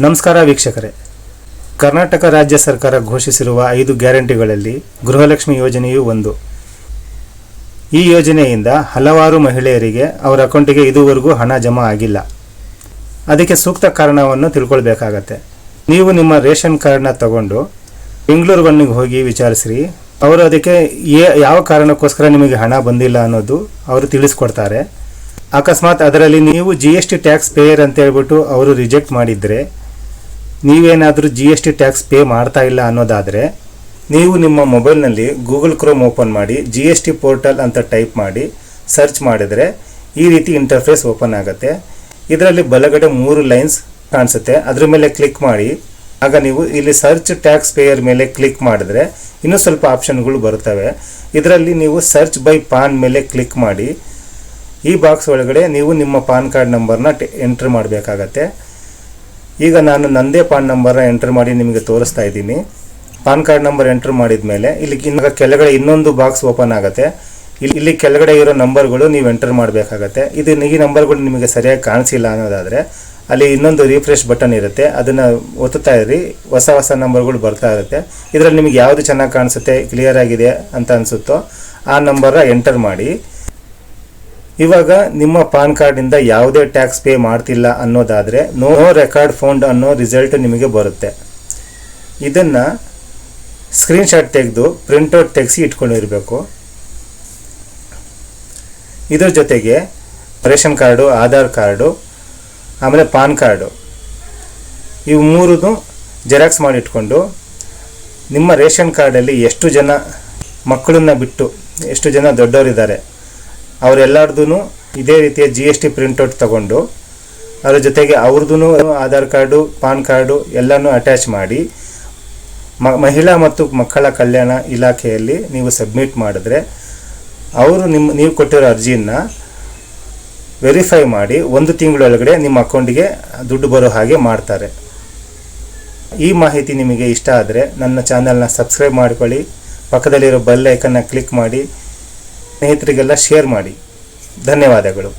ನಮಸ್ಕಾರ ವೀಕ್ಷಕರೇ, ಕರ್ನಾಟಕ ರಾಜ್ಯ ಸರ್ಕಾರ ಘೋಷಿಸಿರುವ 5 ಗ್ಯಾರಂಟಿಗಳಲ್ಲಿ ಗೃಹಲಕ್ಷ್ಮಿ ಯೋಜನೆಯೂ ಒಂದು. ಈ ಯೋಜನೆಯಿಂದ ಹಲವಾರು ಮಹಿಳೆಯರಿಗೆ ಅವರ ಅಕೌಂಟಿಗೆ ಇದುವರೆಗೂ ಹಣ ಜಮಾ ಆಗಿಲ್ಲ. ಅದಕ್ಕೆ ಸೂಕ್ತ ಕಾರಣವನ್ನು ತಿಳ್ಕೊಳ್ಬೇಕಾಗತ್ತೆ. ನೀವು ನಿಮ್ಮ ರೇಷನ್ ಕಾರ್ಡ್ನ ತಗೊಂಡು ಬೆಂಗಳೂರಿಗೆ ಹೋಗಿ ವಿಚಾರಿಸ್ರಿ. ಅವರು ಅದಕ್ಕೆ ಯಾವ ಕಾರಣಕ್ಕೋಸ್ಕರ ನಿಮಗೆ ಹಣ ಬಂದಿಲ್ಲ ಅನ್ನೋದು ಅವರು ತಿಳಿಸ್ಕೊಡ್ತಾರೆ. ಅಕಸ್ಮಾತ್ ಅದರಲ್ಲಿ ನೀವು GST ಟ್ಯಾಕ್ಸ್ ಪೇಯರ್ ಅಂತ ಹೇಳ್ಬಿಟ್ಟು ಅವರು ರಿಜೆಕ್ಟ್ ಮಾಡಿದರೆ, ನೀವೇನಾದರೂ GST ಟ್ಯಾಕ್ಸ್ ಪೇ ಮಾಡ್ತಾ ಇಲ್ಲ ಅನ್ನೋದಾದರೆ, ನೀವು ನಿಮ್ಮ ಮೊಬೈಲ್ನಲ್ಲಿ ಗೂಗಲ್ ಕ್ರೋಮ್ ಓಪನ್ ಮಾಡಿ GST ಪೋರ್ಟಲ್ ಅಂತ ಟೈಪ್ ಮಾಡಿ ಸರ್ಚ್ ಮಾಡಿದರೆ ಈ ರೀತಿ ಇಂಟರ್ಫೇಸ್ ಓಪನ್ ಆಗುತ್ತೆ. ಇದರಲ್ಲಿ ಬಲಗಡೆ 3 ಲೈನ್ಸ್ ಕಾಣಿಸುತ್ತೆ, ಅದ್ರ ಮೇಲೆ ಕ್ಲಿಕ್ ಮಾಡಿ. ಆಗ ನೀವು ಇಲ್ಲಿ ಸರ್ಚ್ ಟ್ಯಾಕ್ಸ್ ಪೇಯರ್ ಮೇಲೆ ಕ್ಲಿಕ್ ಮಾಡಿದ್ರೆ ಇನ್ನೂ ಸ್ವಲ್ಪ ಆಪ್ಷನ್ಗಳು ಬರ್ತವೆ. ಇದರಲ್ಲಿ ನೀವು ಸರ್ಚ್ ಬೈ ಪಾನ್ ಮೇಲೆ ಕ್ಲಿಕ್ ಮಾಡಿ. ಈ ಬಾಕ್ಸ್ ಒಳಗಡೆ ನೀವು ನಿಮ್ಮ ಪಾನ್ ಕಾರ್ಡ್ ನಂಬರ್ನ ಎಂಟ್ರ್ ಮಾಡಬೇಕಾಗತ್ತೆ. ಈಗ ನಾನು ನಂದೇ ಪಾನ್ ನಂಬರ್ನ ಎಂಟ್ರ್ ಮಾಡಿ ನಿಮಗೆ ತೋರಿಸ್ತಾ ಇದ್ದೀನಿ. ಪಾನ್ ಕಾರ್ಡ್ ನಂಬರ್ ಎಂಟ್ರ್ ಮಾಡಿದ ಮೇಲೆ ಇಲ್ಲಿ ಕೆಳಗಡೆ ಇನ್ನೊಂದು ಬಾಕ್ಸ್ ಓಪನ್ ಆಗುತ್ತೆ. ಇಲ್ಲಿ ಕೆಳಗಡೆ ಇರೋ ನಂಬರ್ಗಳು ನೀವು ಎಂಟರ್ ಮಾಡಬೇಕಾಗತ್ತೆ. ಈ ನಂಬರ್ಗಳು ನಿಮಗೆ ಸರಿಯಾಗಿ ಕಾಣಿಸಿಲ್ಲ ಅನ್ನೋದಾದರೆ ಅಲ್ಲಿ ಇನ್ನೊಂದು ರಿಫ್ರೆಶ್ ಬಟನ್ ಇರುತ್ತೆ, ಅದನ್ನು ಒತ್ತುತ್ತಾ ಇರಿ. ಹೊಸ ನಂಬರ್ಗಳು ಬರ್ತಾ ಇರುತ್ತೆ. ಇದರಲ್ಲಿ ನಿಮಗೆ ಯಾವುದು ಚೆನ್ನಾಗಿ ಕಾಣಿಸುತ್ತೆ, ಕ್ಲಿಯರ್ ಆಗಿದೆ ಅಂತ ಅನಿಸುತ್ತೋ ಆ ನಂಬರ್ನ ಎಂಟರ್ ಮಾಡಿ. ಇವಾಗ ನಿಮ್ಮ ಪಾನ್ ಕಾರ್ಡಿಂದ ಯಾವುದೇ ಟ್ಯಾಕ್ಸ್ ಪೇ ಮಾಡ್ತಿಲ್ಲ ಅನ್ನೋದಾದರೆ ನೋ ರೆಕಾರ್ಡ್ ಫೌಂಡ್ ಅನ್ನೋ ರಿಸಲ್ಟ್ ನಿಮಗೆ ಬರುತ್ತೆ. ಇದನ್ನು ಸ್ಕ್ರೀನ್ಶಾಟ್ ತೆಗೆದು ಪ್ರಿಂಟೌಟ್ ತೆಗೆಸಿ ಇಟ್ಕೊಂಡಿರಬೇಕು. ಇದ್ರ ಜೊತೆಗೆ ರೇಷನ್ ಕಾರ್ಡು, ಆಧಾರ್ ಕಾರ್ಡು, ಆಮೇಲೆ ಪಾನ್ ಕಾರ್ಡು, ಇವು 3 ಜೆರಾಕ್ಸ್ ಮಾಡಿ ಇಟ್ಕೊಂಡು ನಿಮ್ಮ ರೇಷನ್ ಕಾರ್ಡಲ್ಲಿ ಎಷ್ಟು ಜನ ಮಕ್ಕಳನ್ನ ಬಿಟ್ಟು ಎಷ್ಟು ಜನ ದೊಡ್ಡವರಿದ್ದಾರೆ ಅವರೆಲ್ಲರದೂ ಇದೇ ರೀತಿಯ GST ಪ್ರಿಂಟೌಟ್ ತಗೊಂಡು ಅದರ ಜೊತೆಗೆ ಅವ್ರದ್ದು ಆಧಾರ್ ಕಾರ್ಡು, ಪಾನ್ ಕಾರ್ಡು ಎಲ್ಲನೂ ಅಟ್ಯಾಚ್ ಮಾಡಿ ಮಹಿಳಾ ಮತ್ತು ಮಕ್ಕಳ ಕಲ್ಯಾಣ ಇಲಾಖೆಯಲ್ಲಿ ನೀವು ಸಬ್ಮಿಟ್ ಮಾಡಿದ್ರೆ ಅವರು ನೀವು ಕೊಟ್ಟಿರೋ ಅರ್ಜಿಯನ್ನು ವೆರಿಫೈ ಮಾಡಿ 1 ತಿಂಗಳೊಳಗಡೆ ನಿಮ್ಮ ಅಕೌಂಟಿಗೆ ದುಡ್ಡು ಬರೋ ಹಾಗೆ ಮಾಡ್ತಾರೆ. ಈ ಮಾಹಿತಿ ನಿಮಗೆ ಇಷ್ಟ ಆದರೆ ನನ್ನ ಚಾನಲ್ನ ಸಬ್ಸ್ಕ್ರೈಬ್ ಮಾಡ್ಕೊಳ್ಳಿ, ಪಕ್ಕದಲ್ಲಿರೋ ಬೆಲ್ ಐಕನ್ನ ಕ್ಲಿಕ್ ಮಾಡಿ, ಸ್ನೇಹಿತರಿಗೆಲ್ಲ ಶೇರ್ ಮಾಡಿ. ಧನ್ಯವಾದಗಳು.